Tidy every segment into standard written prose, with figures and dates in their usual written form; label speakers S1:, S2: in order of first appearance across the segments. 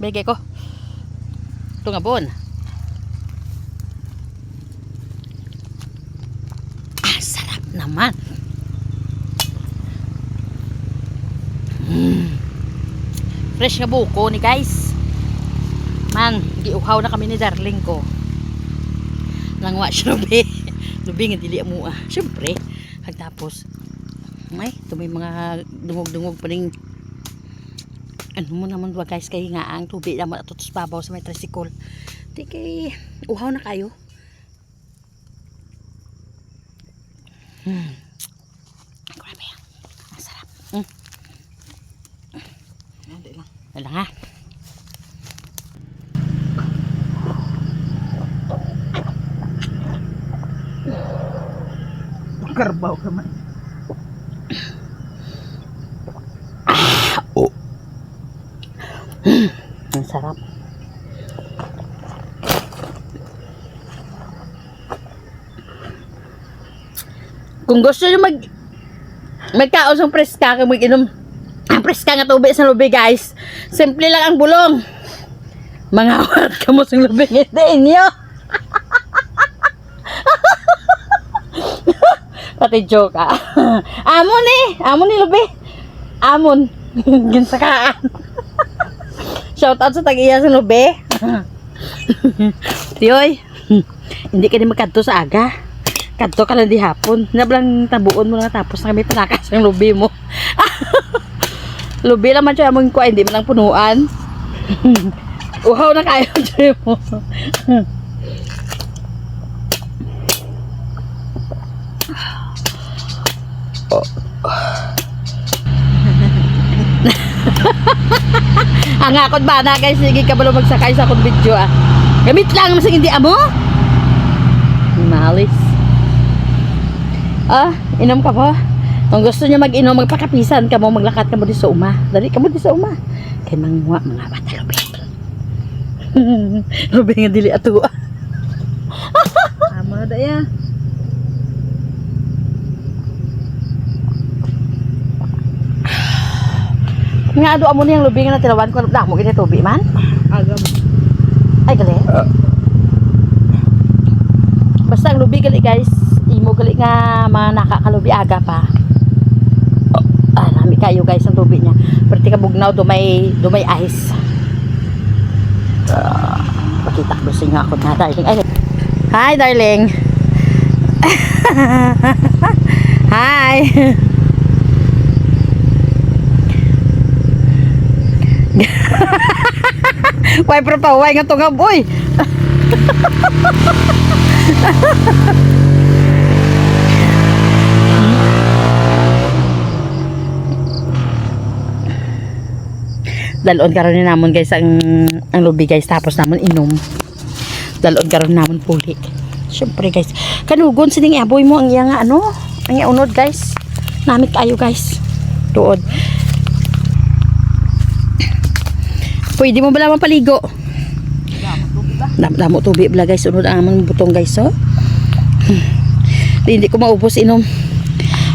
S1: Bigay ko. Tungabon. Ah, sarap naman. Fresh nga buko ni guys. Man, giuhaw na kami ni darling ko. Langwa siya lubi. Lubi nga dili mo ah. Siyempre. Tapos, ay, ito may mga dungog-dungog pa rin. Ano mo naman ba guys, kaya nga ang tubig naman at tutos babaw sa may tricycle. Di kay, uhaw na kayo. Grabe yan. Ang sarap. Hindi lang. Wala nga.
S2: Karbaw ka man.
S1: Ang sarap. Kung gusto nyo magkaos ng preska, kung mag-inom ang preska nga tubig sa lubi guys, simple lang ang bulong. Mangawat ka mo sa lubi hindi inyo. Pati joke ah. Amon ni lubi. Amon. Ginsakaan. Shout out sa tag-iya sa lubi. Tiyoy, hindi ka din magkadto sa aga. Kadto ka lang di hapon. Nablang tabuon mo na tapos na kami panakas ang lubi mo. Lubi naman siya among kuha, hindi man lang punuan. Uhaw na kayo siya mo. Ang akot ba na guys, sige ka ba magsakay sa akong video ah. Gamit lang naman sa hindi amo. Malis. Ah, inom ka ba? Kung gusto niyo mag-inom, magpakapisan ka mo, maglakat ka mo di sa uma. Dali ka mo di sa uma. Kay mangwa, mga bata lubi. Lubi nga dili ato.
S2: Ama da ya.
S1: Nga ado amo niyang lubi nga na tinawan ko na mo gini tubi man.
S2: Agam.
S1: Ay gali. Basta ang lubi gali guys, imo gali nga mga nakakalubi aga pa. Ah, nami kayo guys ang lubi niya. Perti ka bugnaw dumay ice. Pakita ko sa inyo ako na darling. Ay. Hi darling. Hi. Kuay pero paway nga tungab oy. Dalon karon ni namon guys ang lubi guys tapos namon inom. Dalon karon namon puli. Syempre guys, kanugon sining aboy mo ang iya nga ano, ang iya unod guys. Namit kayo guys. Tuod. Pwede mo bala mapaligo? Damo tubig bala guys, unod ang among butong guys oh. Hindi ko maubos inom.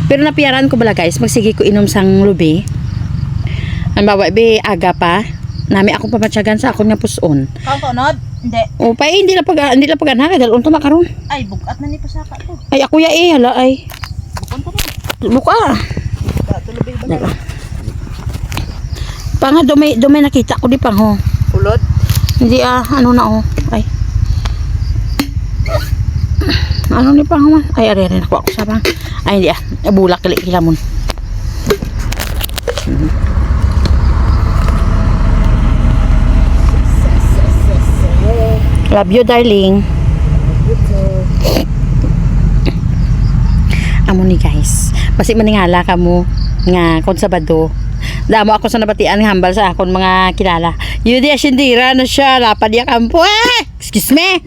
S1: Pero napiyaran ko bala guys, magsige ko inom sang lubi. Ang bawa be aga pa. Nami akong pamatyagan sa akong nga puson.
S2: Kang tunod? Hindi.
S1: O pa hindi na pag anha dahil unta makaron.
S2: Ay, bukat na ni pasaka to.
S1: Ay ako ya hala ay.
S2: Bukon pa na.
S1: Buka.
S2: Tulubay ba na?
S1: Panga dumay nakita ko di pang ho.
S2: Ulod?
S1: Hindi ano na oh. Ay. Ano ni pang man? Ay are ako sa bang. Ay hindi bulak kili kilamon. Love you darling. Amo ni guys. Basi maningala ka mo nga kon Sabado. Damo ako sa nabatian nga hambal sa akon mga kilala. Yudi asindira na siya, lapad ya kampo. Excuse me.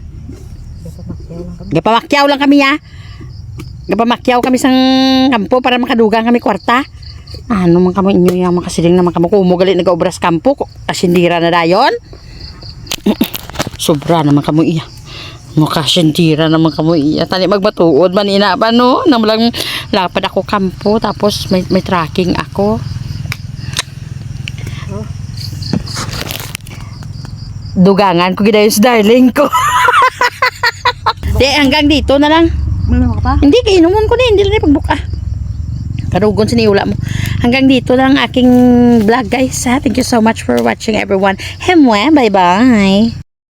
S1: Gapamakyaw lang kami ya. Gapamakyaw kami sang kampo para makadugang kami kwarta. Ano man kamo inyo yang makasiling naman kamo kumugali nagaobras kampo. Asindira na dayon. Sobra naman kamo iya. Mukha sindira naman kamo iya. Tani magbatuod man ina pa no. Nang lang lapad ako kampo tapos may tracking ako. dugangan ko gidayon sa darling ko. Di, hanggang dito na lang.
S2: Ano ka pa?
S1: Hindi, kainuman ko na, hindi lang pagbuka. Karugon siniula mo. Hanggang dito lang aking vlog guys ha. Thank you so much for watching everyone. Hemwe, bye bye.